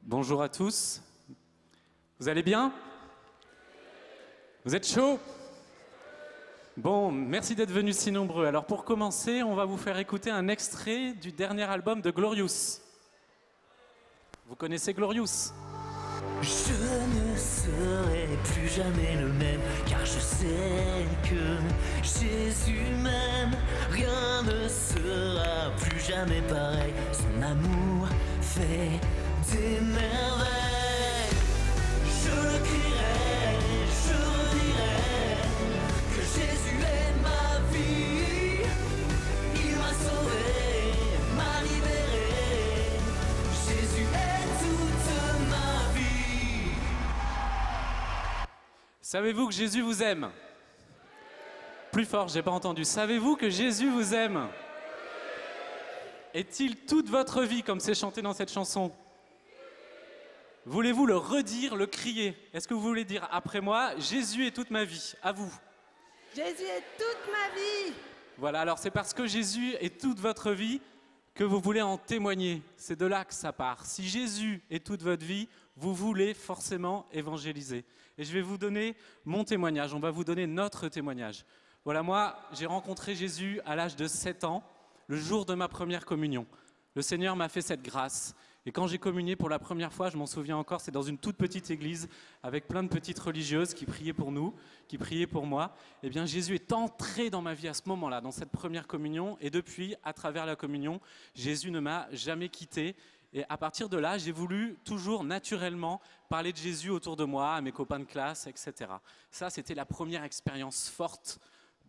Bonjour à tous. Vous allez bien? Vous êtes chauds? Bon, merci d'être venus si nombreux. Alors pour commencer, on va vous faire écouter un extrait du dernier album de Glorious. Vous connaissez Glorious? Je ne serai plus jamais le même, car je sais que Jésus m'aime. Rien ne sera plus jamais pareil. Son amour fait des merveilles. Je le crierai, je redirai que Jésus est ma vie. Il m'a sauvé, m'a libéré. Jésus est toute ma vie. Savez-vous que Jésus vous aime? Plus fort, j'ai pas entendu. Savez-vous que Jésus vous aime? Est-il toute votre vie, comme c'est chanté dans cette chanson? Voulez-vous le redire, le crier? Est-ce que vous voulez dire après moi, Jésus est toute ma vie? À vous. Jésus est toute ma vie. Voilà, alors c'est parce que Jésus est toute votre vie que vous voulez en témoigner. C'est de là que ça part. Si Jésus est toute votre vie, vous voulez forcément évangéliser. Et je vais vous donner mon témoignage, on va vous donner notre témoignage. Voilà, moi, j'ai rencontré Jésus à l'âge de 7 ans, le jour de ma première communion. Le Seigneur m'a fait cette grâce. Et quand j'ai communié pour la première fois, je m'en souviens encore, c'est dans une toute petite église avec plein de petites religieuses qui priaient pour nous, qui priaient pour moi. Eh bien, Jésus est entré dans ma vie à ce moment-là, dans cette première communion. Et depuis, à travers la communion, Jésus ne m'a jamais quitté. Et à partir de là, j'ai voulu toujours naturellement parler de Jésus autour de moi, à mes copains de classe, etc. Ça, c'était la première expérience forte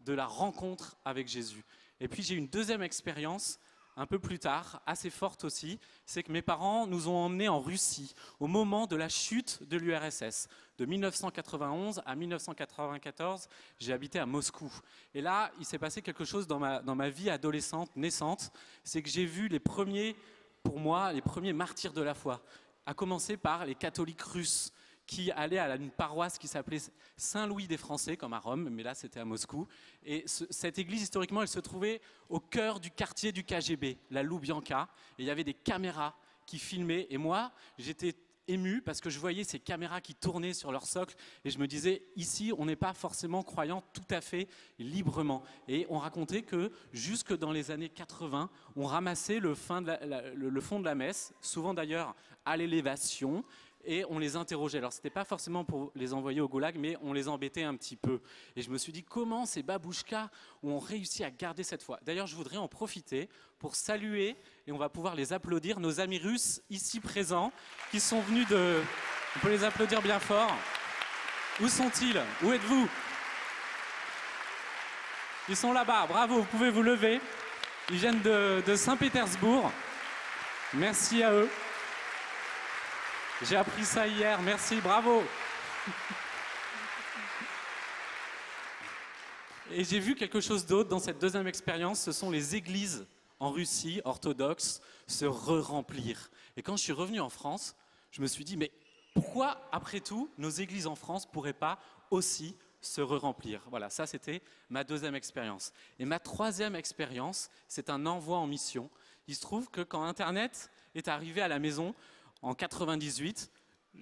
de la rencontre avec Jésus. Et puis, j'ai eu une deuxième expérience un peu plus tard, assez forte aussi, c'est que mes parents nous ont emmenés en Russie au moment de la chute de l'URSS. De 1991 à 1994, j'ai habité à Moscou. Et là, il s'est passé quelque chose dans ma vie adolescente, naissante, c'est que j'ai vu pour moi, les premiers martyrs de la foi, à commencer par les catholiques russes, qui allait à une paroisse qui s'appelait Saint-Louis des Français, comme à Rome, mais là c'était à Moscou. Et cette église, historiquement, elle se trouvait au cœur du quartier du KGB, la Loubianka. Et il y avait des caméras qui filmaient. Et moi, j'étais ému parce que je voyais ces caméras qui tournaient sur leur socle. Et je me disais, ici, on n'est pas forcément croyant tout à fait librement. Et on racontait que jusque dans les années 80, on ramassait le fond de la messe, souvent d'ailleurs à l'élévation, et on les interrogeait. Alors, ce n'était pas forcément pour les envoyer au goulag, mais on les embêtait un petit peu. Et je me suis dit, comment ces babouchkas ont réussi à garder cette foi? D'ailleurs, je voudrais en profiter pour saluer, et on va pouvoir les applaudir, nos amis russes ici présents, qui sont venus de... On peut les applaudir bien fort. Où sont-ils? Où êtes-vous? Ils sont là-bas, bravo, vous pouvez vous lever. Ils viennent de Saint-Pétersbourg. Merci à eux. J'ai appris ça hier, merci, bravo. Et j'ai vu quelque chose d'autre dans cette deuxième expérience, ce sont les églises en Russie, orthodoxes, se re-remplir. Et quand je suis revenu en France, je me suis dit, mais pourquoi, après tout, nos églises en France ne pourraient pas aussi se re-remplir? Voilà, ça c'était ma deuxième expérience. Et ma troisième expérience, c'est un envoi en mission. Il se trouve que quand Internet est arrivé à la maison, en 98,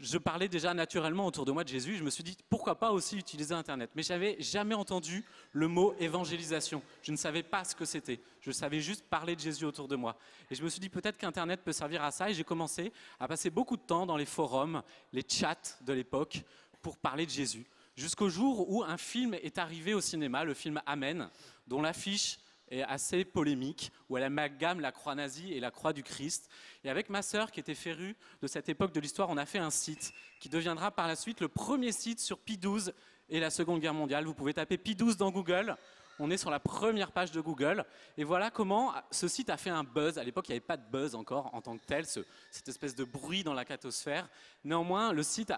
je parlais déjà naturellement autour de moi de Jésus. Je me suis dit, pourquoi pas aussi utiliser Internet? Mais je n'avais jamais entendu le mot évangélisation. Je ne savais pas ce que c'était. Je savais juste parler de Jésus autour de moi. Et je me suis dit, peut-être qu'Internet peut servir à ça. Et j'ai commencé à passer beaucoup de temps dans les forums, les chats de l'époque, pour parler de Jésus. Jusqu'au jour où un film est arrivé au cinéma, le film Amen, dont l'affiche est assez polémique, où elle amalgame la croix nazie et la croix du Christ. Et avec ma sœur, qui était férue de cette époque de l'histoire, on a fait un site qui deviendra par la suite le premier site sur Pie XII et la Seconde Guerre mondiale. Vous pouvez taper Pie XII dans Google, on est sur la première page de Google. Et voilà comment ce site a fait un buzz. À l'époque, il n'y avait pas de buzz encore en tant que tel, cette espèce de bruit dans la catosphère. Néanmoins, le site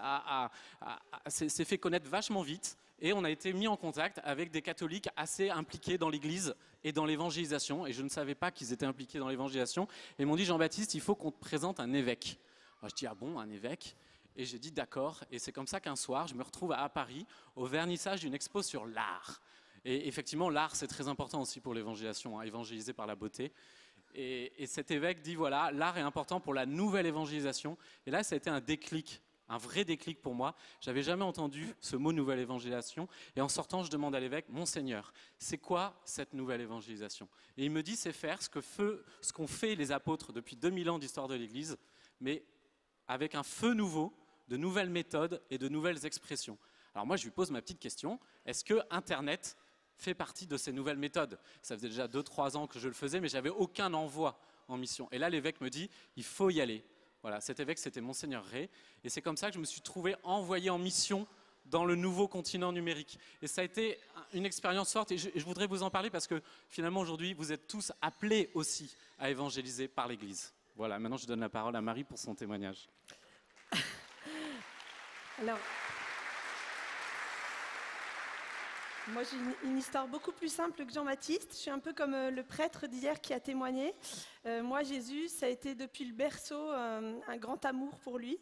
s'est fait connaître vachement vite. Et on a été mis en contact avec des catholiques assez impliqués dans l'église et dans l'évangélisation. Et je ne savais pas qu'ils étaient impliqués dans l'évangélisation. Et ils m'ont dit, Jean-Baptiste, il faut qu'on te présente un évêque. Alors je dis, ah bon, un évêque? Et j'ai dit, d'accord. Et c'est comme ça qu'un soir, je me retrouve à Paris au vernissage d'une expo sur l'art. Et effectivement, l'art, c'est très important aussi pour l'évangélisation, hein, évangéliser par la beauté. Et cet évêque dit, voilà, l'art est important pour la nouvelle évangélisation. Et là, ça a été un déclic, un vrai déclic pour moi. J'avais jamais entendu ce mot nouvelle évangélisation. Et en sortant, je demande à l'évêque, Monseigneur, c'est quoi cette nouvelle évangélisation? Et il me dit, c'est faire ce qu'ont fait les apôtres depuis 2000 ans d'histoire de l'Église, mais avec un feu nouveau, de nouvelles méthodes et de nouvelles expressions. Alors moi, je lui pose ma petite question, est-ce que Internet fait partie de ces nouvelles méthodes? Ça faisait déjà 2-3 ans que je le faisais, mais j'avais aucun envoi en mission. Et là, l'évêque me dit, il faut y aller. Voilà, cet évêque, c'était Monseigneur Ray. Et c'est comme ça que je me suis trouvé envoyé en mission dans le nouveau continent numérique. Et ça a été une expérience forte. Et je voudrais vous en parler parce que finalement, aujourd'hui, vous êtes tous appelés aussi à évangéliser par l'Église. Voilà, maintenant, je donne la parole à Marie pour son témoignage. Alors, moi j'ai une histoire beaucoup plus simple que Jean-Baptiste. Je suis un peu comme le prêtre d'hier qui a témoigné. Moi, Jésus, ça a été depuis le berceau un grand amour pour lui.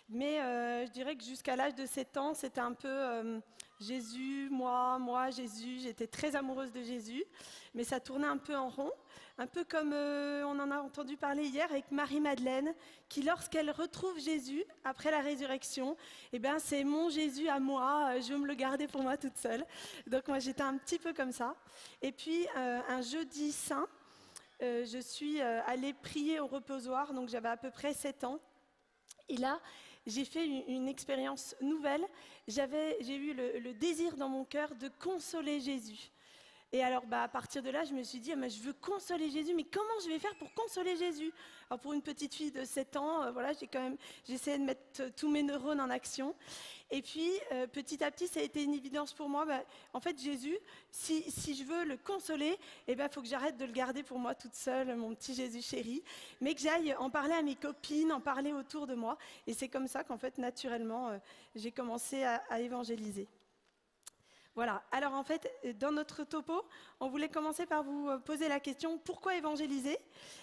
Mais je dirais que jusqu'à l'âge de 7 ans, c'était un peu Jésus, moi, Jésus. J'étais très amoureuse de Jésus, mais ça tournait un peu en rond. Un peu comme on en a entendu parler hier avec Marie-Madeleine, qui lorsqu'elle retrouve Jésus après la résurrection, eh bien c'est mon Jésus à moi, je veux me le garder pour moi toute seule. Donc moi j'étais un petit peu comme ça. Et puis un jeudi saint, je suis allée prier au reposoir, donc j'avais à peu près 7 ans. Et là, j'ai fait une expérience nouvelle. J'ai eu le désir dans mon cœur de consoler Jésus. Et alors, à partir de là, je me suis dit, je veux consoler Jésus, mais comment je vais faire pour consoler Jésus? Alors, pour une petite fille de 7 ans, voilà, j'ai essayé de mettre tous mes neurones en action. Et puis, petit à petit, ça a été une évidence pour moi. En fait, Jésus, si je veux le consoler, il faut que j'arrête de le garder pour moi toute seule, mon petit Jésus chéri, mais que j'aille en parler à mes copines, en parler autour de moi. Et c'est comme ça qu'en fait, naturellement, j'ai commencé à évangéliser. Voilà, alors en fait, dans notre topo, on voulait commencer par vous poser la question, pourquoi évangéliser?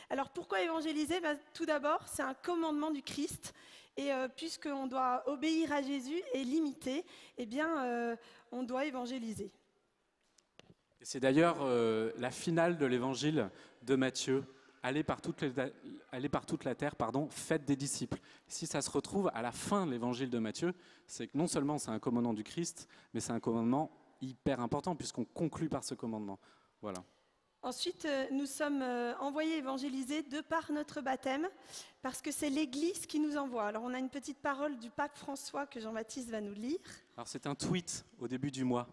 Alors pourquoi évangéliser? Tout d'abord, c'est un commandement du Christ, et puisqu'on doit obéir à Jésus et l'imiter, on doit évangéliser. Et c'est d'ailleurs la finale de l'évangile de Matthieu. Allez par toute la terre, faites des disciples. Si ça se retrouve à la fin de l'évangile de Matthieu, c'est que non seulement c'est un commandement du Christ, mais c'est un commandement hyper important puisqu'on conclut par ce commandement. Voilà. Ensuite, nous sommes envoyés évangéliser de par notre baptême, parce que c'est l'Église qui nous envoie. Alors on a une petite parole du pape François que Jean-Baptiste va nous lire. Alors c'est un tweet au début du mois.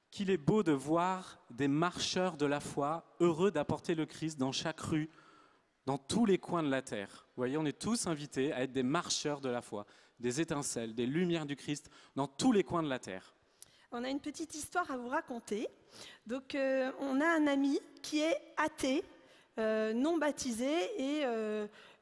Qu'il est beau de voir des marcheurs de la foi heureux d'apporter le Christ dans chaque rue, dans tous les coins de la terre. Vous voyez, on est tous invités à être des marcheurs de la foi, des étincelles, des lumières du Christ dans tous les coins de la terre. On a une petite histoire à vous raconter. Donc, on a un ami qui est athée, non baptisé, et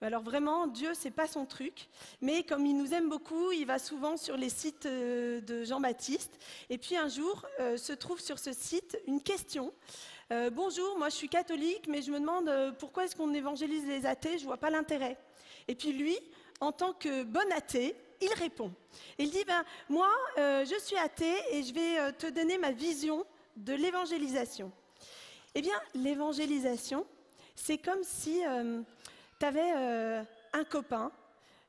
alors vraiment, Dieu, c'est pas son truc. Mais comme il nous aime beaucoup, il va souvent sur les sites de Jean-Baptiste. Et puis un jour, se trouve sur ce site une question. Bonjour, moi je suis catholique, mais je me demande pourquoi est-ce qu'on évangélise les athées, je vois pas l'intérêt. Et puis lui, en tant que bon athée, il répond. Il dit, moi, je suis athée et je vais te donner ma vision de l'évangélisation. Eh bien, l'évangélisation, c'est comme si tu avais un copain,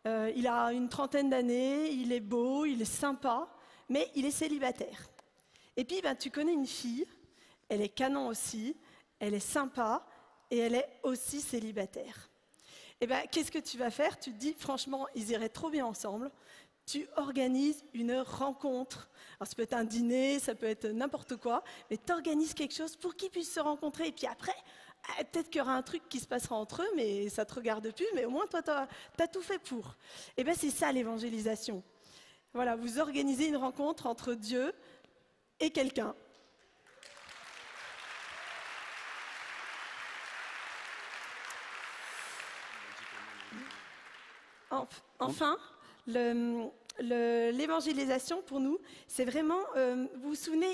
il a une trentaine d'années, il est beau, il est sympa, mais il est célibataire. Et puis, tu connais une fille, elle est canon aussi, elle est sympa et elle est aussi célibataire. Eh bien, qu'est-ce que tu vas faire? Tu te dis, franchement, ils iraient trop bien ensemble. Tu organises une rencontre. Alors, ça peut être un dîner, ça peut être n'importe quoi, mais tu organises quelque chose pour qu'ils puissent se rencontrer. Et puis après, peut-être qu'il y aura un truc qui se passera entre eux, mais ça ne te regarde plus, mais au moins, toi, tu as tout fait pour. Eh bien, c'est ça l'évangélisation. Voilà, vous organisez une rencontre entre Dieu et quelqu'un. Enfin, l'évangélisation pour nous, c'est vraiment, vous vous souvenez,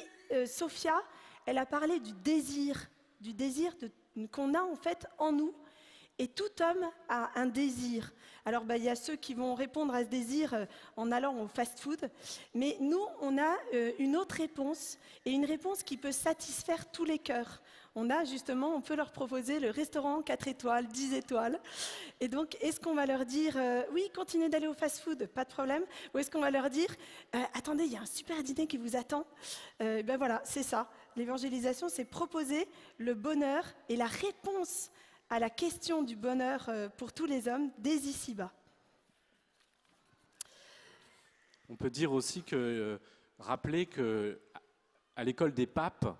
Sophia, elle a parlé du désir qu'on a en fait en nous. Et tout homme a un désir. Alors, il y a ceux qui vont répondre à ce désir en allant au fast-food. Mais nous, on a une autre réponse, et une réponse qui peut satisfaire tous les cœurs. on peut leur proposer le restaurant 4 étoiles, 10 étoiles. Et donc, est-ce qu'on va leur dire, oui, continuez d'aller au fast-food, pas de problème, ou est-ce qu'on va leur dire, attendez, il y a un super dîner qui vous attend. Ben voilà, c'est ça. L'évangélisation, c'est proposer le bonheur et la réponse à la question du bonheur pour tous les hommes dès ici-bas. On peut dire aussi rappeler qu'à l'école des papes,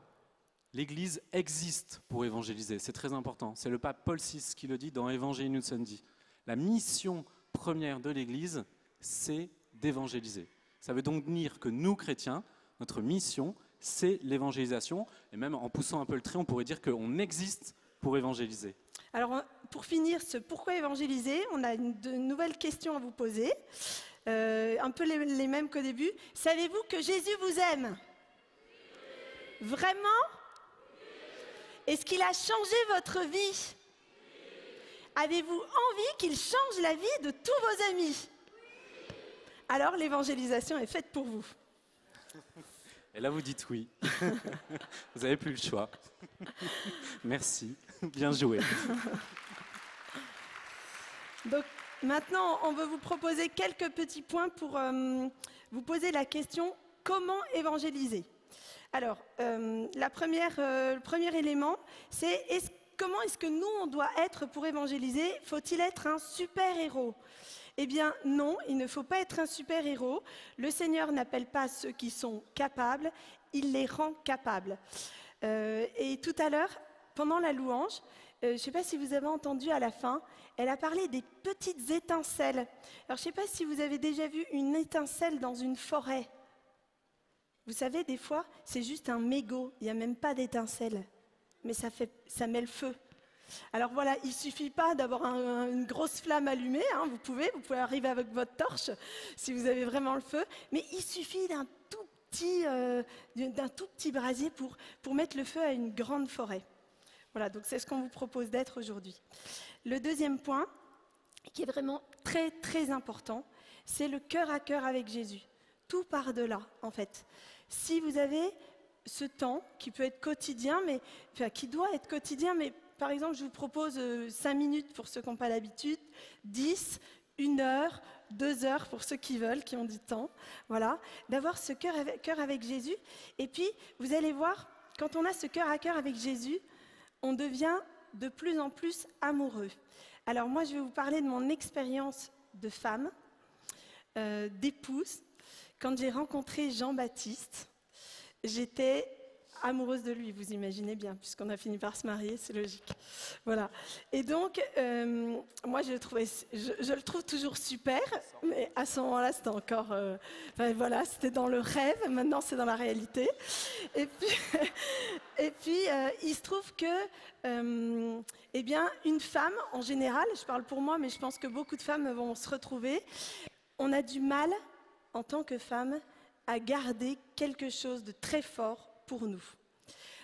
l'Église existe pour évangéliser. C'est très important. C'est le pape Paul VI qui le dit dans Evangelii Nuncendi. La mission première de l'Église, c'est d'évangéliser. Ça veut donc dire que nous, chrétiens, notre mission, c'est l'évangélisation. Et même en poussant un peu le trait, on pourrait dire qu'on existe pour évangéliser. Alors, pour finir ce pourquoi évangéliser, on a de nouvelles questions à vous poser. Un peu les mêmes qu'au début. Savez-vous que Jésus vous aime ? Vraiment ? Est-ce qu'il a changé votre vie ? Avez-vous envie qu'il change la vie de tous vos amis ? Alors l'évangélisation est faite pour vous. Et là vous dites oui. Vous n'avez plus le choix. Merci, bien joué. Donc maintenant, on veut vous proposer quelques petits points pour vous poser la question « Comment évangéliser ?» Alors, le premier élément, c'est comment est-ce que nous, on doit être pour évangéliser ? Faut-il être un super-héros ? Eh bien non, il ne faut pas être un super-héros. Le Seigneur n'appelle pas ceux qui sont capables, il les rend capables. Et tout à l'heure, pendant la louange, je ne sais pas si vous avez entendu à la fin, elle a parlé des petites étincelles. Alors je ne sais pas si vous avez déjà vu une étincelle dans une forêt. Vous savez, des fois, c'est juste un mégot, il n'y a même pas d'étincelle, mais ça met le feu. Alors voilà, il ne suffit pas d'avoir une grosse flamme allumée, hein, vous pouvez arriver avec votre torche si vous avez vraiment le feu, mais il suffit d'un tout petit brasier pour mettre le feu à une grande forêt. Voilà, donc c'est ce qu'on vous propose d'être aujourd'hui. Le deuxième point, qui est vraiment très très important, c'est le cœur à cœur avec Jésus. Tout part de là, en fait. Si vous avez ce temps qui peut être quotidien, qui doit être quotidien, mais par exemple, je vous propose 5 minutes pour ceux qui n'ont pas l'habitude, 10, 1 heure, 2 heures pour ceux qui veulent, qui ont du temps, voilà, d'avoir ce cœur avec Jésus. Et puis, vous allez voir, quand on a ce cœur à cœur avec Jésus, on devient de plus en plus amoureux. Alors moi, je vais vous parler de mon expérience de femme, d'épouse. Quand j'ai rencontré Jean-Baptiste, j'étais amoureuse de lui, vous imaginez bien, puisqu'on a fini par se marier, c'est logique. Voilà. Et donc, moi, je le trouve toujours super, mais à ce moment-là, c'était encore... voilà, c'était dans le rêve, maintenant, c'est dans la réalité. Et puis, il se trouve que, eh bien, une femme, en général, je parle pour moi, mais je pense que beaucoup de femmes vont se retrouver, on a du mal, en tant que femme, à garder quelque chose de très fort pour nous.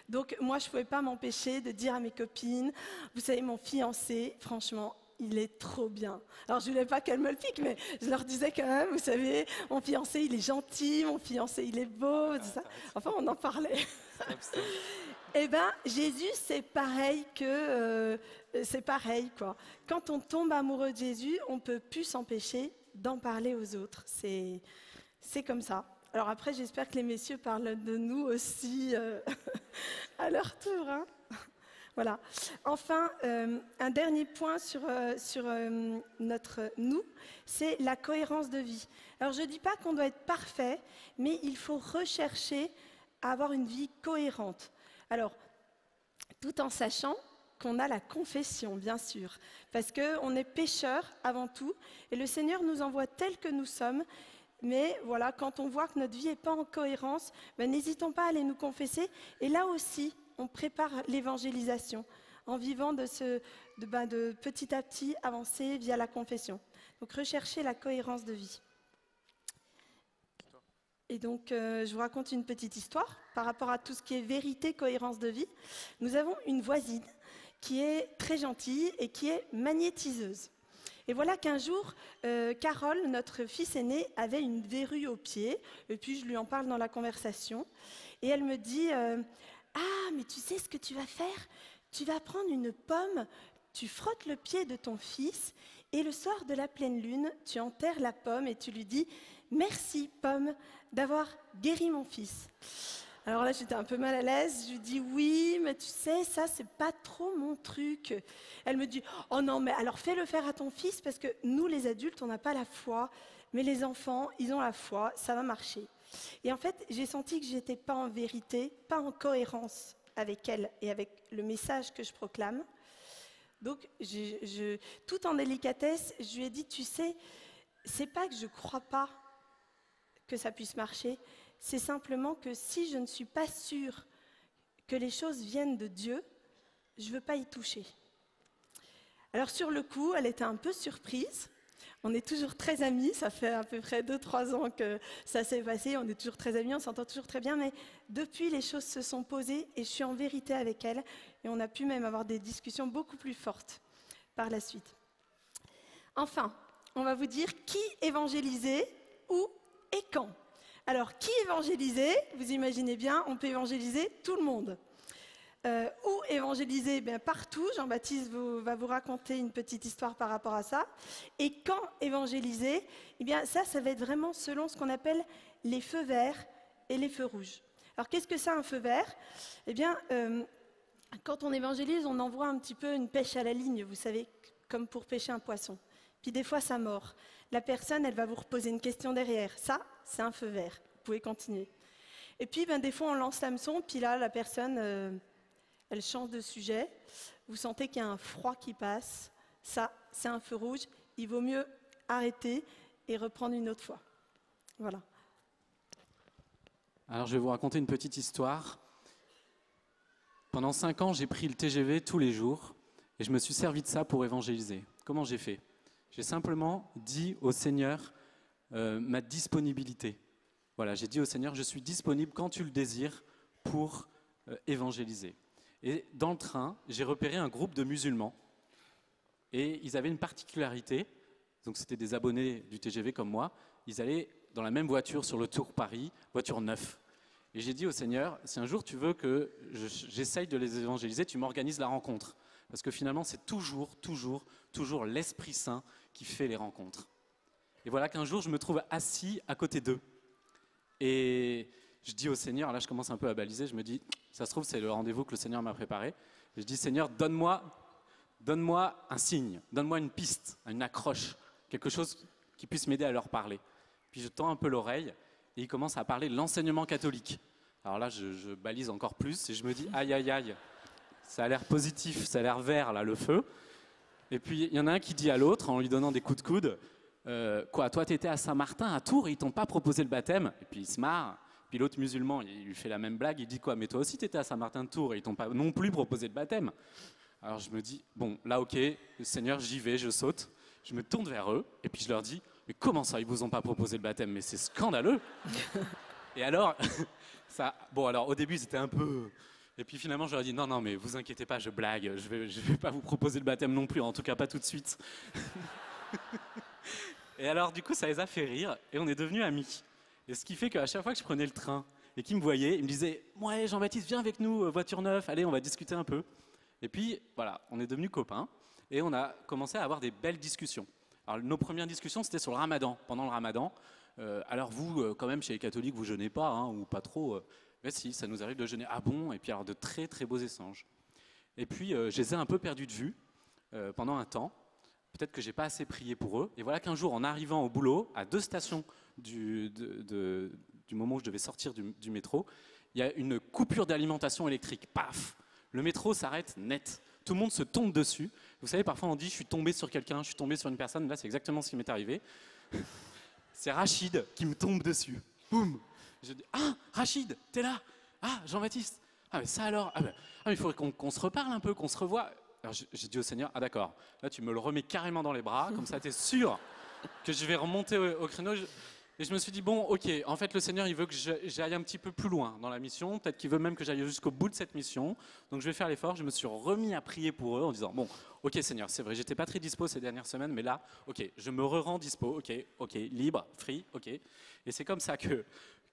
Donc moi, je ne pouvais pas m'empêcher de dire à mes copines, vous savez, mon fiancé, franchement, il est trop bien. Alors je ne voulais pas qu'elles me le piquent, mais je leur disais quand même, vous savez, mon fiancé, il est gentil, mon fiancé, il est beau, tout ça. Enfin, on en parlait. Eh bien, Jésus, c'est pareil quoi. Quand on tombe amoureux de Jésus, on ne peut plus s'empêcher d'en parler aux autres. C'est comme ça. Alors après, j'espère que les messieurs parlent de nous aussi à leur tour. Hein. Voilà. Enfin, un dernier point sur notre nous, c'est la cohérence de vie. Alors je ne dis pas qu'on doit être parfait, mais il faut rechercher à avoir une vie cohérente. Alors, tout en sachant qu'on a la confession, bien sûr, parce qu'on est pécheurs avant tout, et le Seigneur nous envoie tels que nous sommes. Mais voilà, quand on voit que notre vie n'est pas en cohérence, n'hésitons pas à aller nous confesser. Et là aussi, on prépare l'évangélisation en vivant de petit à petit avancer via la confession. Donc rechercher la cohérence de vie. Et donc, je vous raconte une petite histoire par rapport à tout ce qui est vérité, cohérence de vie. Nous avons une voisine qui est très gentille et qui est magnétiseuse. Et voilà qu'un jour, Carole, notre fils aîné, avait une verrue au pied. Et puis, je lui en parle dans la conversation. Et elle me dit, Ah, mais tu sais ce que tu vas faire? Tu vas prendre une pomme, tu frottes le pied de ton fils, et le soir de la pleine lune, tu enterres la pomme et tu lui dis « Merci, pomme, d'avoir guéri mon fils ». Alors là, j'étais un peu mal à l'aise. Je lui dis « Oui, mais tu sais, ça, c'est pas trop mon truc ». Elle me dit « Oh non, mais alors fais-le faire à ton fils, parce que nous, les adultes, on n'a pas la foi, mais les enfants, ils ont la foi, ça va marcher ». Et en fait, j'ai senti que je n'étais pas en vérité, pas en cohérence avec elle et avec le message que je proclame. Donc, tout en délicatesse, je lui ai dit, tu sais, c'est pas que je ne crois pas que ça puisse marcher, c'est simplement que si je ne suis pas sûre que les choses viennent de Dieu, je ne veux pas y toucher. Alors sur le coup, elle était un peu surprise. On est toujours très amis, ça fait à peu près 2-3 ans que ça s'est passé, on est toujours très amis, on s'entend toujours très bien, mais depuis les choses se sont posées et je suis en vérité avec elle et on a pu même avoir des discussions beaucoup plus fortes par la suite. Enfin, on va vous dire qui évangéliser, où et quand. Alors, qui évangéliser? Vous imaginez bien, on peut évangéliser tout le monde. Où évangéliser? Partout. Jean-Baptiste va vous raconter une petite histoire par rapport à ça. Et quand évangéliser? Ça va être vraiment selon ce qu'on appelle les feux verts et les feux rouges. Alors, qu'est-ce que c'est un feu vert? Quand on évangélise, on envoie un petit peu une pêche à la ligne, vous savez, comme pour pêcher un poisson. Puis des fois, ça mord. La personne, elle va vous reposer une question derrière. Ça, c'est un feu vert. Vous pouvez continuer. Et puis, des fois, on lance l'hameçon, puis là, la personne... elle change de sujet, vous sentez qu'il y a un froid qui passe, ça, c'est un feu rouge, il vaut mieux arrêter et reprendre une autre fois. Voilà. Alors, je vais vous raconter une petite histoire. Pendant 5 ans, j'ai pris le TGV tous les jours et je me suis servi de ça pour évangéliser. Comment j'ai fait? J'ai simplement dit au Seigneur ma disponibilité. Voilà, j'ai dit au Seigneur, je suis disponible quand tu le désires pour évangéliser. Et dans le train, j'ai repéré un groupe de musulmans et ils avaient une particularité, donc c'était des abonnés du TGV comme moi, ils allaient dans la même voiture sur le Tour Paris, voiture neuve. Et j'ai dit au Seigneur, si un jour tu veux que j'essaye de les évangéliser, tu m'organises la rencontre. Parce que finalement, c'est toujours l'Esprit Saint qui fait les rencontres. Et voilà qu'un jour, je me trouve assis à côté d'eux. Et je dis au Seigneur, là je commence un peu à baliser, je me dis, ça se trouve c'est le rendez-vous que le Seigneur m'a préparé. Et je dis, Seigneur, donne-moi un signe, donne-moi une piste, une accroche, quelque chose qui puisse m'aider à leur parler. Puis je tends un peu l'oreille et il commence à parler de l'enseignement catholique. Alors là je balise encore plus et je me dis, aïe aïe aïe, ça a l'air positif, ça a l'air vert là le feu. Et puis il y en a un qui dit à l'autre en lui donnant des coups de coude, quoi, toi t'étais à Saint-Martin, à Tours, et ils t'ont pas proposé le baptême? Et puis il se marre. Puis l'autre musulman, il lui fait la même blague, il dit quoi? Mais toi aussi, tu étais à Saint-Martin de Tours et ils t'ont pas non plus proposé le baptême. Alors je me dis, bon, là ok, Seigneur, j'y vais, je saute. Je me tourne vers eux et puis je leur dis, mais comment ça, ils vous ont pas proposé le baptême? Mais c'est scandaleux. Et alors, alors au début, c'était un peu... Et puis finalement, je leur ai dit, non, mais vous inquiétez pas, je blague, je vais pas vous proposer le baptême non plus, en tout cas pas tout de suite. Et alors du coup, ça les a fait rire et on est devenus amis. Et ce qui fait qu'à chaque fois que je prenais le train et qu'ils me voyaient, ils me disaient « Ouais, Jean-Baptiste, viens avec nous, voiture neuve, allez, on va discuter un peu. » Et puis, voilà, on est devenus copains et on a commencé à avoir des belles discussions. Alors, nos premières discussions, c'était sur le ramadan. Pendant le ramadan, alors vous, quand même, chez les catholiques, vous jeûnez pas, hein, ou pas trop. Mais si, ça nous arrive de jeûner. Ah bon? Et puis, alors, de très, très beaux échanges. Et puis, je les ai un peu perdus de vue pendant un temps. Peut-être que je n'ai pas assez prié pour eux. Et voilà qu'un jour, en arrivant au boulot, à 2 stations du moment où je devais sortir du métro, il y a une coupure d'alimentation électrique. Paf! Le métro s'arrête net. Tout le monde se tombe dessus. Vous savez, parfois on dit « je suis tombé sur quelqu'un, je suis tombé sur une personne ». Là, c'est exactement ce qui m'est arrivé. C'est Rachid qui me tombe dessus. Boum! Je dis « Ah, Rachid, t'es là? Ah, Jean-Baptiste? Ah, mais ça alors? Il faudrait qu'on se reparle un peu, qu'on se revoie. » Alors j'ai dit au Seigneur, ah d'accord, là tu me le remets carrément dans les bras, comme ça tu es sûr que je vais remonter au créneau. Et je me suis dit, bon, ok, en fait le Seigneur il veut que j'aille un petit peu plus loin dans la mission, peut-être qu'il veut même que j'aille jusqu'au bout de cette mission, donc je vais faire l'effort. Je me suis remis à prier pour eux en disant, bon, ok Seigneur, c'est vrai, j'étais pas très dispo ces dernières semaines, mais là, ok, je me rends dispo, ok, libre, free, ok. Et c'est comme ça que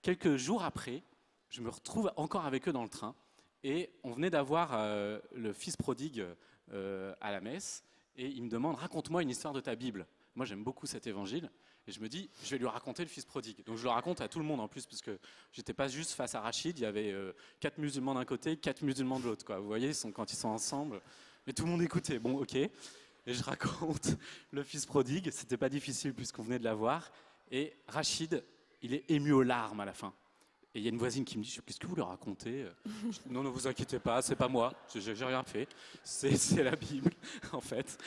quelques jours après, je me retrouve encore avec eux dans le train. Et on venait d'avoir le fils prodigue à la messe, et il me demande, raconte-moi une histoire de ta Bible. Moi, j'aime beaucoup cet évangile, et je me dis, je vais lui raconter le fils prodigue. Donc je le raconte à tout le monde en plus, parce que j'étais pas juste face à Rachid, il y avait 4 musulmans d'un côté, 4 musulmans de l'autre, quoi. Vous voyez, quand ils sont ensemble, mais tout le monde écoutait. Bon, ok. Et je raconte le fils prodigue, c'était pas difficile puisqu'on venait de l'avoir, et Rachid, il est ému aux larmes à la fin. Et il y a une voisine qui me dit, qu'est-ce que vous leur racontez? Non, ne vous inquiétez pas, c'est pas moi, j'ai rien fait, c'est la Bible, en fait.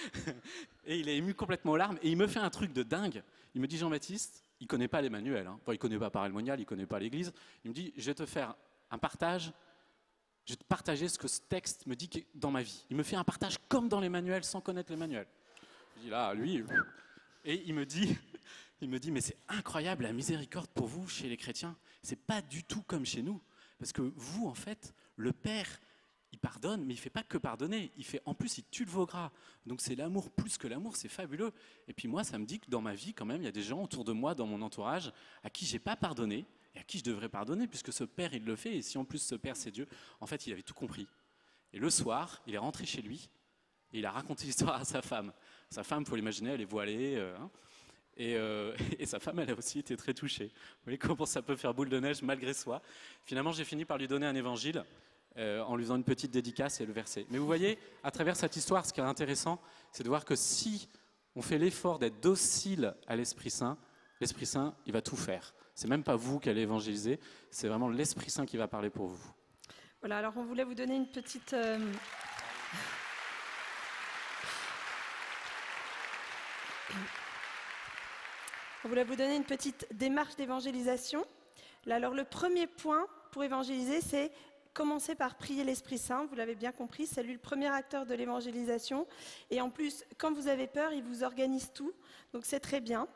Et il est ému complètement aux larmes, et il me fait un truc de dingue. Il me dit, Jean-Baptiste, il connaît pas l'Emmanuel, hein. Enfin, il connaît pas Paray-le-Monial, il connaît pas l'Église. Il me dit, je vais te faire un partage, je vais te partager ce que ce texte me dit dans ma vie. Il me fait un partage comme dans l'Emmanuel, sans connaître l'Emmanuel. Je dis, là, lui... Et il me dit, mais c'est incroyable la miséricorde pour vous chez les chrétiens. C'est pas du tout comme chez nous. Parce que vous, en fait, le Père, il pardonne, mais il fait pas que pardonner. Il fait, en plus, il tue le veau gras. Donc c'est l'amour plus que l'amour, c'est fabuleux. Et puis moi, ça me dit que dans ma vie, quand même, il y a des gens autour de moi, dans mon entourage, à qui j'ai pas pardonné et à qui je devrais pardonner, puisque ce Père, il le fait. Et si en plus ce Père, c'est Dieu, en fait, il avait tout compris. Et le soir, il est rentré chez lui et il a raconté l'histoire à sa femme. Sa femme, il faut l'imaginer, elle est voilée. Et sa femme, elle a aussi été très touchée. Vous voyez comment ça peut faire boule de neige malgré soi. Finalement, j'ai fini par lui donner un évangile en lui faisant une petite dédicace et le verset. Mais vous voyez, à travers cette histoire, ce qui est intéressant, c'est de voir que si on fait l'effort d'être docile à l'Esprit Saint, il va tout faire. C'est même pas vous qui allez évangéliser, c'est vraiment l'Esprit Saint qui va parler pour vous. Voilà, alors on voulait vous donner une petite... On voulait vous donner une petite démarche d'évangélisation. Là, alors le premier point pour évangéliser, c'est commencer par prier l'Esprit Saint. Vous l'avez bien compris, c'est lui le premier acteur de l'évangélisation. Et en plus, quand vous avez peur, il vous organise tout. Donc c'est très bien.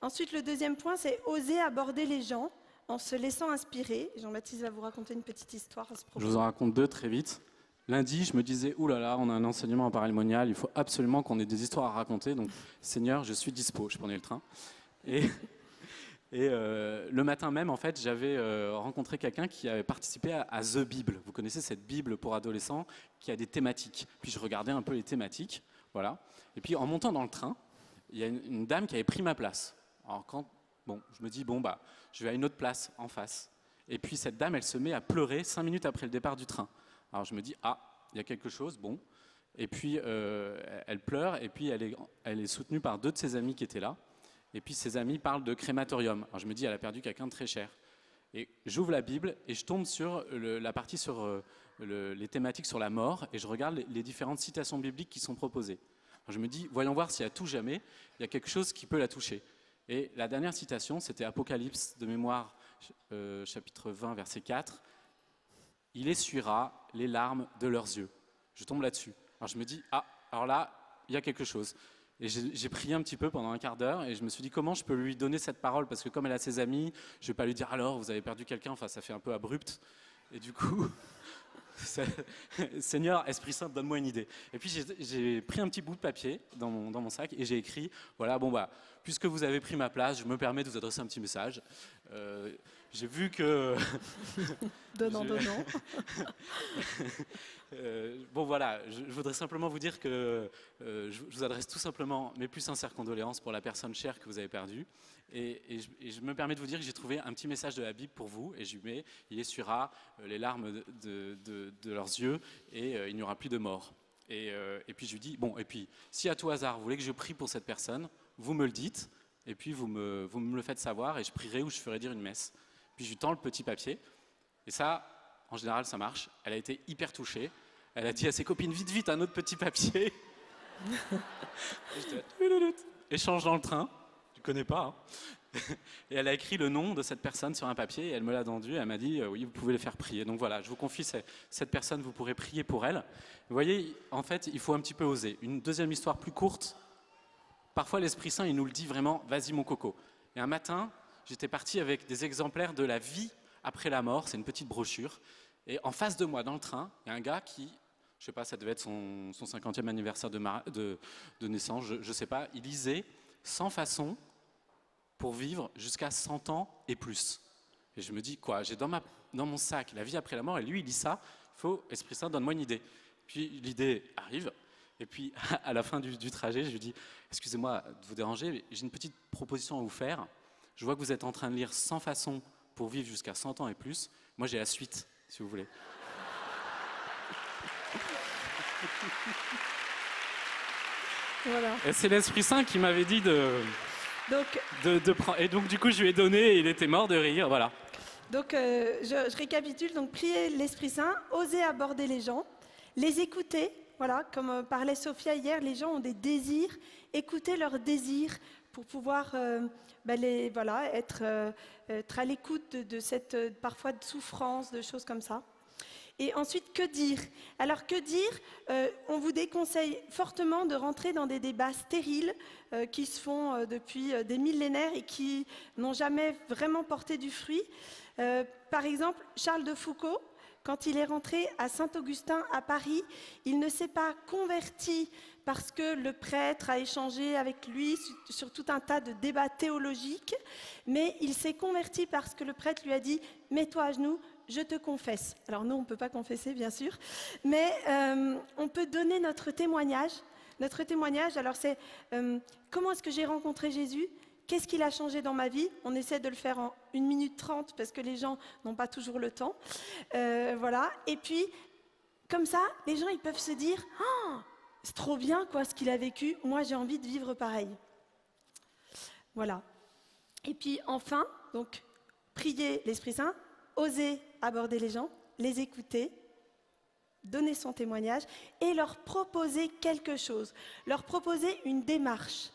Ensuite, le deuxième point, c'est oser aborder les gens en se laissant inspirer. Jean-Baptiste va vous raconter une petite histoire à ce propos. Je vous en raconte 2 très vite. Lundi, je me disais, oulala, on a un enseignement à Paray-le-Monial, il faut absolument qu'on ait des histoires à raconter. Donc, Seigneur, je suis dispo. Je prenais le train. Et le matin même, en fait, j'avais rencontré quelqu'un qui avait participé à The Bible. Vous connaissez cette Bible pour adolescents qui a des thématiques. Puis je regardais un peu les thématiques, voilà. Et puis en montant dans le train, il y a une dame qui avait pris ma place. Alors je me dis, je vais à une autre place en face. Et puis cette dame, elle se met à pleurer 5 minutes après le départ du train. Alors je me dis, il y a quelque chose, bon. Et puis elle pleure, et puis elle est soutenue par 2 de ses amis qui étaient là. Et puis ses amis parlent de crématorium. Alors je me dis, elle a perdu quelqu'un de très cher. Et j'ouvre la Bible et je tombe sur la partie sur les thématiques sur la mort et je regarde les différentes citations bibliques qui sont proposées. Alors je me dis, voyons voir si à tout jamais, il y a quelque chose qui peut la toucher. Et la dernière citation, c'était Apocalypse de mémoire, chapitre 20, verset 4. Il essuiera les larmes de leurs yeux. Je tombe là-dessus. Alors je me dis, alors là, il y a quelque chose. Et j'ai prié un petit peu pendant un quart d'heure et je me suis dit comment je peux lui donner cette parole parce que comme elle a ses amis, je ne vais pas lui dire alors vous avez perdu quelqu'un, enfin ça fait un peu abrupt. Et du coup, Seigneur, Esprit Saint, donne-moi une idée. Et puis j'ai pris un petit bout de papier dans mon sac et j'ai écrit, voilà, puisque vous avez pris ma place, je me permets de vous adresser un petit message. J'ai vu que... Donnant. Voilà, je voudrais simplement vous dire que je vous adresse tout simplement mes plus sincères condoléances pour la personne chère que vous avez perdue. Et je me permets de vous dire que j'ai trouvé un petit message de la Bible pour vous, et je lui mets, il essuiera les larmes de leurs yeux, et il n'y aura plus de mort. Et puis je lui dis, et puis si à tout hasard vous voulez que je prie pour cette personne, vous me le dites, et puis vous me le faites savoir, et je prierai ou je ferai dire une messe. Puis je lui tends le petit papier, et ça, en général, ça marche. Elle a été hyper touchée. Elle a dit à ses copines, vite, un autre petit papier. Échange dans le train. Tu connais pas, hein. Et elle a écrit le nom de cette personne sur un papier, et elle me l'a tendu, et elle m'a dit, oui, vous pouvez les faire prier. Donc voilà, je vous confie, cette personne, vous pourrez prier pour elle. Vous voyez, en fait, il faut un petit peu oser. Une deuxième histoire plus courte. Parfois, l'Esprit Saint, il nous le dit vraiment, vas-y mon coco. Et un matin, j'étais parti avec des exemplaires de la vie après la mort, c'est une petite brochure. Et en face de moi, dans le train, il y a un gars qui, je sais pas, ça devait être son 50e anniversaire de naissance, je ne sais pas, il lisait « 100 façons pour vivre jusqu'à 100 ans et plus ». Et je me dis, quoi, j'ai dans mon sac la vie après la mort, et lui, il lit ça. il faut, Esprit Saint, donne-moi une idée. Puis l'idée arrive, et puis à la fin du trajet, je lui dis, excusez-moi de vous déranger, mais j'ai une petite proposition à vous faire. Je vois que vous êtes en train de lire 100 façons pour vivre jusqu'à 100 ans et plus. Moi, j'ai la suite, si vous voulez. Voilà. Et c'est l'Esprit Saint qui m'avait dit Donc, de prendre. Et donc, du coup, je lui ai donné et il était mort de rire, voilà. Donc, je récapitule. Donc, prier l'Esprit Saint, oser aborder les gens, les écouter. Voilà, comme parlait Sophia hier, les gens ont des désirs. Écouter leurs désirs pour pouvoir être à l'écoute de cette parfois de souffrance, de choses comme ça. Et ensuite, que dire? Alors, que dire? On vous déconseille fortement de rentrer dans des débats stériles qui se font depuis des millénaires et qui n'ont jamais vraiment porté du fruit. Par exemple, Charles de Foucault, quand il est rentré à Saint-Augustin à Paris, il ne s'est pas converti parce que le prêtre a échangé avec lui sur tout un tas de débats théologiques, mais il s'est converti parce que le prêtre lui a dit « Mets-toi à genoux, je te confesse ». Alors nous, on ne peut pas confesser, bien sûr, mais on peut donner notre témoignage. Notre témoignage, alors c'est comment est-ce que j'ai rencontré Jésus ? Qu'est-ce qu'il a changé dans ma vie? On essaie de le faire en 1 minute 30 parce que les gens n'ont pas toujours le temps. Voilà. Et puis, comme ça, les gens ils peuvent se dire « Oh, c'est trop bien quoi, ce qu'il a vécu. Moi, j'ai envie de vivre pareil. » Voilà. Et puis enfin, donc, prier l'Esprit Saint, oser aborder les gens, les écouter, donner son témoignage et leur proposer quelque chose, leur proposer une démarche.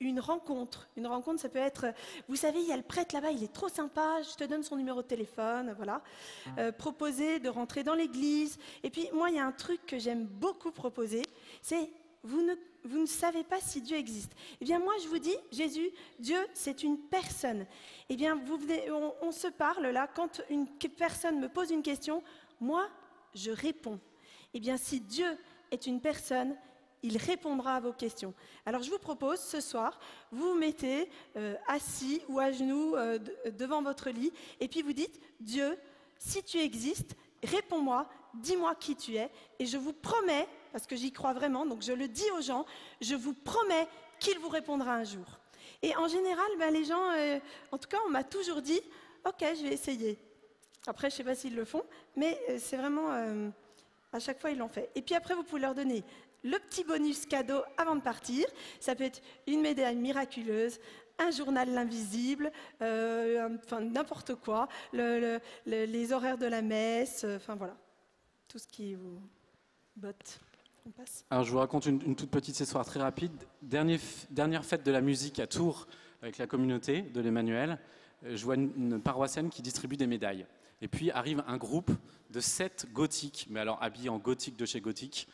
Une rencontre, ça peut être, vous savez, il y a le prêtre là-bas, il est trop sympa, je te donne son numéro de téléphone, voilà. Proposer de rentrer dans l'église. Et puis, moi, il y a un truc que j'aime beaucoup proposer, c'est, vous ne savez pas si Dieu existe. Eh bien, moi, je vous dis, Jésus, Dieu, c'est une personne. Eh bien, on se parle là, quand une personne me pose une question, moi, je réponds. Eh bien, si Dieu est une personne, il répondra à vos questions. Alors, je vous propose, ce soir, vous vous mettez assis ou à genoux devant votre lit, et puis vous dites, Dieu, si tu existes, réponds-moi, dis-moi qui tu es, et je vous promets, parce que j'y crois vraiment, donc je le dis aux gens, je vous promets qu'il vous répondra un jour. Et en général, les gens, en tout cas, on m'a toujours dit, ok, je vais essayer. Après, je ne sais pas s'ils le font, mais c'est vraiment, à chaque fois, ils l'ont fait. Et puis après, vous pouvez leur donner le petit bonus cadeau avant de partir. Ça peut être une médaille miraculeuse, un journal l'invisible, enfin n'importe quoi, les horaires de la messe, enfin voilà, tout ce qui vous botte. On passe. Alors je vous raconte une toute petite histoire très rapide. Dernière fête de la musique à Tours avec la communauté de l'Emmanuel. Je vois une paroissienne qui distribue des médailles. Et puis arrive un groupe de 7 gothiques, mais alors habillés en gothique de chez Gothique.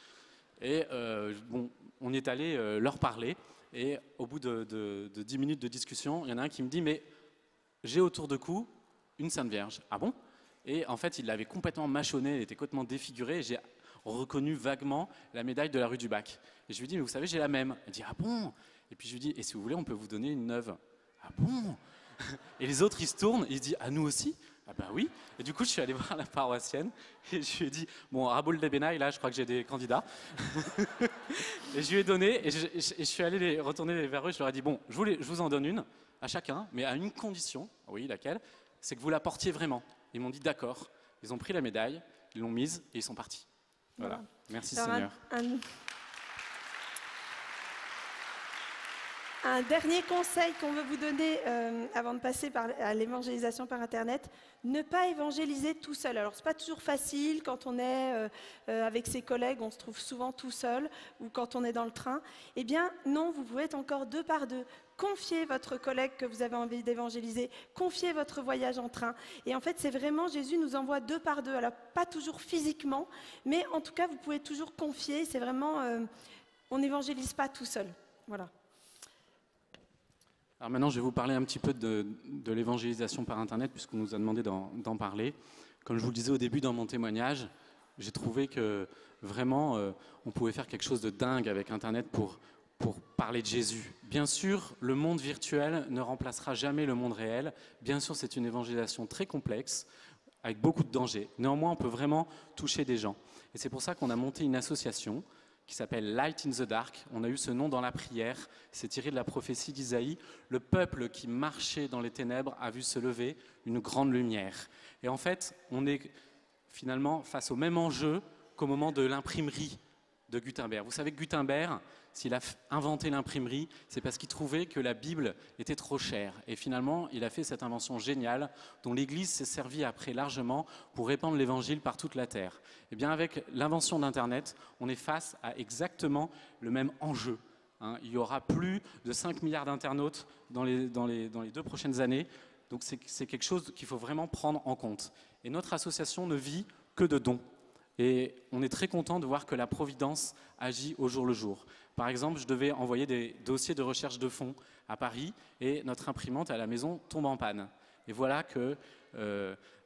Et on est allé leur parler. Et au bout de 10 minutes de discussion, il y en a un qui me dit « Mais j'ai autour de cou une Sainte Vierge. » Ah bon? Et en fait, il l'avait complètement mâchonné, elle était complètement défigurée. Et j'ai reconnu vaguement la médaille de la rue du Bac. Et je lui dis « Mais vous savez, j'ai la même. » Elle dit « Ah bon ?» Et puis je lui dis « Et si vous voulez, on peut vous donner une neuve. » « Ah bon ?» Et les autres, ils se tournent, ils se disent « Ah, nous aussi ?» Ah ben oui. Et du coup, je suis allé voir la paroissienne et je lui ai dit « Bon, Raboul de Benaï, là, je crois que j'ai des candidats. » Et je lui ai donné et je suis allé retourner vers eux. Je leur ai dit « Bon, je vous en donne une à chacun, mais à une condition. » Oui, laquelle? C'est que vous la portiez vraiment. Ils m'ont dit « D'accord. » Ils ont pris la médaille, ils l'ont mise et ils sont partis. Voilà. Merci alors, Seigneur. Un dernier conseil qu'on veut vous donner avant de passer à l'évangélisation par Internet, ne pas évangéliser tout seul. Alors, ce n'est pas toujours facile quand on est avec ses collègues, on se trouve souvent tout seul, ou quand on est dans le train. Eh bien, non, vous pouvez être encore 2 par 2. Confiez votre collègue que vous avez envie d'évangéliser, confiez votre voyage en train. Et en fait, c'est vraiment, Jésus nous envoie 2 par 2. Alors, pas toujours physiquement, mais en tout cas, vous pouvez toujours confier. C'est vraiment, on n'évangélise pas tout seul. Voilà. Alors maintenant, je vais vous parler un petit peu de l'évangélisation par Internet, puisqu'on nous a demandé d'en parler. Comme je vous le disais au début dans mon témoignage, j'ai trouvé que vraiment, on pouvait faire quelque chose de dingue avec Internet pour parler de Jésus. Bien sûr, le monde virtuel ne remplacera jamais le monde réel. Bien sûr, c'est une évangélisation très complexe. avec beaucoup de dangers. Néanmoins, on peut vraiment toucher des gens. Et c'est pour ça qu'on a monté une association qui s'appelle Light in the Dark. On a eu ce nom dans la prière, c'est tiré de la prophétie d'Isaïe. Le peuple qui marchait dans les ténèbres a vu se lever une grande lumière. Et en fait, on est finalement face au même enjeu qu'au moment de l'imprimerie de Gutenberg. Vous savez que Gutenberg, s'il a inventé l'imprimerie, c'est parce qu'il trouvait que la Bible était trop chère. Et finalement, il a fait cette invention géniale dont l'Église s'est servie après largement pour répandre l'Évangile par toute la terre. Et bien avec l'invention d'Internet, on est face à exactement le même enjeu. Il y aura plus de 5 milliards d'internautes dans les 2 prochaines années. Donc c'est quelque chose qu'il faut vraiment prendre en compte. Et notre association ne vit que de dons. Et on est très content de voir que la Providence agit au jour le jour. Par exemple, je devais envoyer des dossiers de recherche de fonds à Paris et notre imprimante à la maison tombe en panne. Et voilà que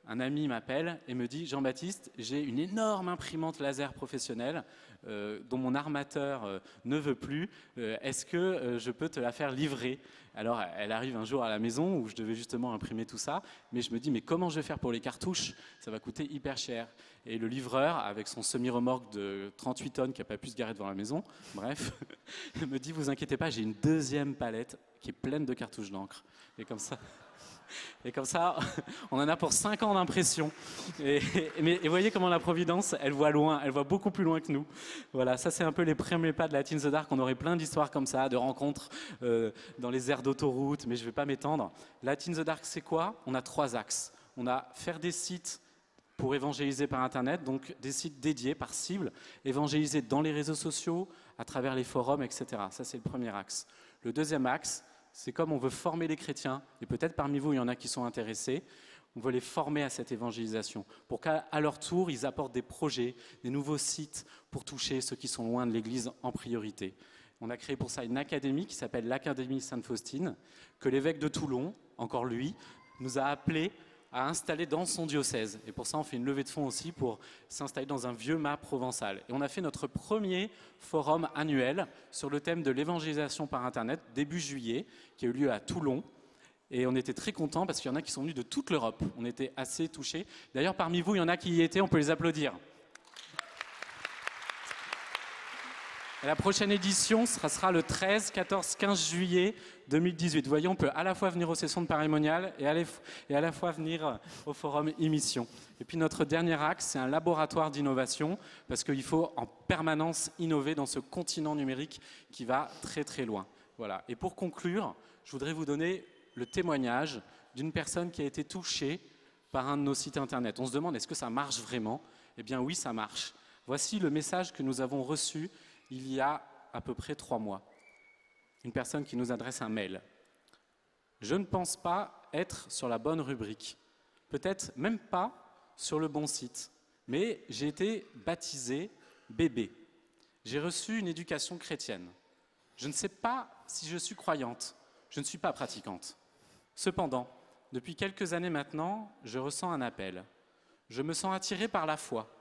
un ami m'appelle et me dit « Jean-Baptiste, j'ai une énorme imprimante laser professionnelle dont mon armateur ne veut plus. Est-ce que je peux te la faire livrer ?» Alors, elle arrive un jour à la maison où je devais justement imprimer tout ça, mais je me dis « Mais comment je vais faire pour les cartouches? Ça va coûter hyper cher. » Et le livreur, avec son semi-remorque de 38 tonnes qui n'a pas pu se garer devant la maison, bref, me dit « Vous inquiétez pas, j'ai une deuxième palette qui est pleine de cartouches d'encre. » Et comme ça, on en a pour 5 ans d'impression. Et voyez comment la Providence, elle voit loin, elle voit beaucoup plus loin que nous. Voilà, ça c'est un peu les premiers pas de Light in the Dark. On aurait plein d'histoires comme ça, de rencontres dans les aires d'autoroute, mais je ne vais pas m'étendre. Light in the Dark, c'est quoi? On a 3 axes. On a faire des sites pour évangéliser par Internet, donc des sites dédiés par cible, évangéliser dans les réseaux sociaux, à travers les forums, etc. Ça c'est le premier axe. Le deuxième axe, c'est comme on veut former les chrétiens, et peut-être parmi vous, il y en a qui sont intéressés, on veut les former à cette évangélisation, pour qu'à leur tour, ils apportent des projets, des nouveaux sites pour toucher ceux qui sont loin de l'Église en priorité. On a créé pour ça une académie qui s'appelle l'Académie Sainte-Faustine, que l'évêque de Toulon, encore lui, nous a appelé à installer dans son diocèse. Et pour ça, on fait une levée de fonds aussi pour s'installer dans un vieux mât provençal. Et on a fait notre premier forum annuel sur le thème de l'évangélisation par Internet, début juillet, qui a eu lieu à Toulon. Et on était très contents parce qu'il y en a qui sont venus de toute l'Europe. On était assez touchés. D'ailleurs, parmi vous, il y en a qui y étaient, on peut les applaudir. Et la prochaine édition, ce sera le 13, 14, 15 juillet 2018. Vous voyez, on peut à la fois venir aux sessions de Paris-Monial et à la fois venir au forum émission. Et puis notre dernier axe, c'est un laboratoire d'innovation, parce qu'il faut en permanence innover dans ce continent numérique qui va très très loin. Voilà. Et pour conclure, je voudrais vous donner le témoignage d'une personne qui a été touchée par un de nos sites internet. On se demande, est-ce que ça marche vraiment? Eh bien oui, ça marche. Voici le message que nous avons reçu il y a à peu près 3 mois. Une personne qui nous adresse un mail. Je ne pense pas être sur la bonne rubrique, peut-être même pas sur le bon site, mais j'ai été baptisé bébé. J'ai reçu une éducation chrétienne. Je ne sais pas si je suis croyante, je ne suis pas pratiquante. Cependant, depuis quelques années maintenant, je ressens un appel. Je me sens attiré par la foi.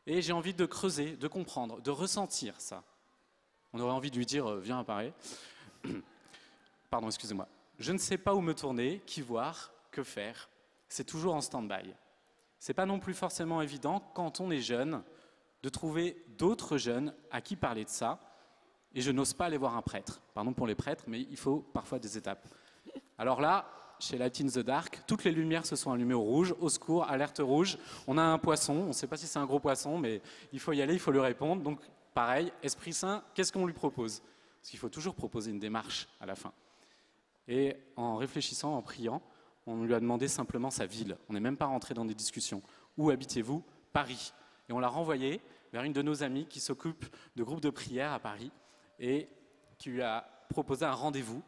Et j'ai envie de creuser, de comprendre, de ressentir ça. On aurait envie de lui dire « Viens à Paris ». Pardon, excusez-moi. Je ne sais pas où me tourner, qui voir, que faire. C'est toujours en stand-by. C'est pas non plus forcément évident, quand on est jeune, de trouver d'autres jeunes à qui parler de ça. Et je n'ose pas aller voir un prêtre. Pardon pour les prêtres, mais il faut parfois des étapes. Alors là, chez Light in the Dark, toutes les lumières se sont allumées au rouge, au secours, alerte rouge. On a un poisson, on ne sait pas si c'est un gros poisson, mais il faut y aller, il faut lui répondre. Donc pareil, Esprit Saint, qu'est-ce qu'on lui propose? Parce qu'il faut toujours proposer une démarche à la fin. Et en réfléchissant, en priant, on lui a demandé simplement sa ville. On n'est même pas rentré dans des discussions. Où habitez-vous? Paris. Et on l'a renvoyé vers une de nos amies qui s'occupe de groupes de prière à Paris et qui lui a proposé un rendez-vous.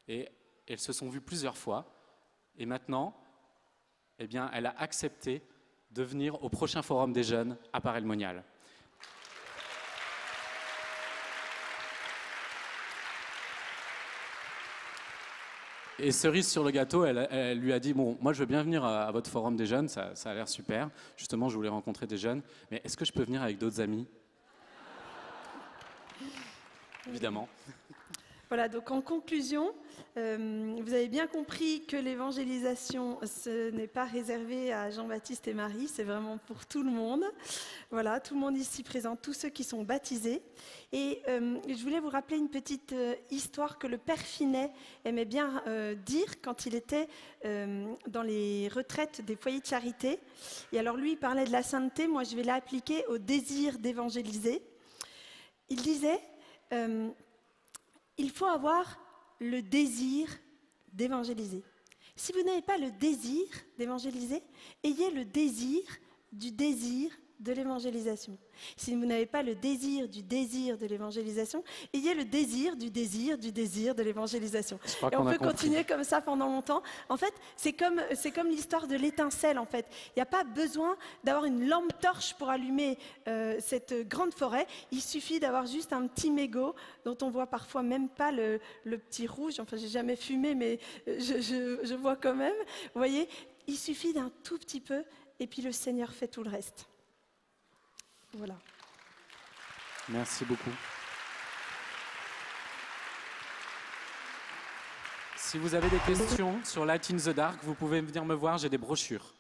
Et elles se sont vues plusieurs fois, et maintenant, eh bien, elle a accepté de venir au prochain forum des jeunes à Paray-le-Monial. Et cerise sur le gâteau, elle lui a dit « Bon, moi je veux bien venir à votre forum des jeunes, ça a l'air super. Justement, je voulais rencontrer des jeunes, mais est-ce que je peux venir avec d'autres amis ?» Évidemment. Voilà, donc en conclusion, vous avez bien compris que l'évangélisation, ce n'est pas réservé à Jean-Baptiste et Marie, c'est vraiment pour tout le monde. Voilà, tout le monde ici présent, tous ceux qui sont baptisés. Et je voulais vous rappeler une petite histoire que le Père Finet aimait bien dire quand il était dans les retraites des foyers de charité. Et alors lui, il parlait de la sainteté, moi je vais l'appliquer au désir d'évangéliser. Il disait... il faut avoir le désir d'évangéliser. Si vous n'avez pas le désir d'évangéliser, ayez le désir de l'évangélisation. Si vous n'avez pas le désir de l'évangélisation, ayez le désir de l'évangélisation. Et on peut continuer comme ça pendant longtemps. En fait, c'est comme l'histoire de l'étincelle, en fait. Il n'y a pas besoin d'avoir une lampe torche pour allumer cette grande forêt. Il suffit d'avoir juste un petit mégot dont on voit parfois même pas le petit rouge. Enfin, j'ai jamais fumé, mais je vois quand même. Vous voyez, il suffit d'un tout petit peu et puis le Seigneur fait tout le reste. Voilà. Merci beaucoup. Si vous avez des questions sur Light in the Dark, vous pouvez venir me voir, j'ai des brochures.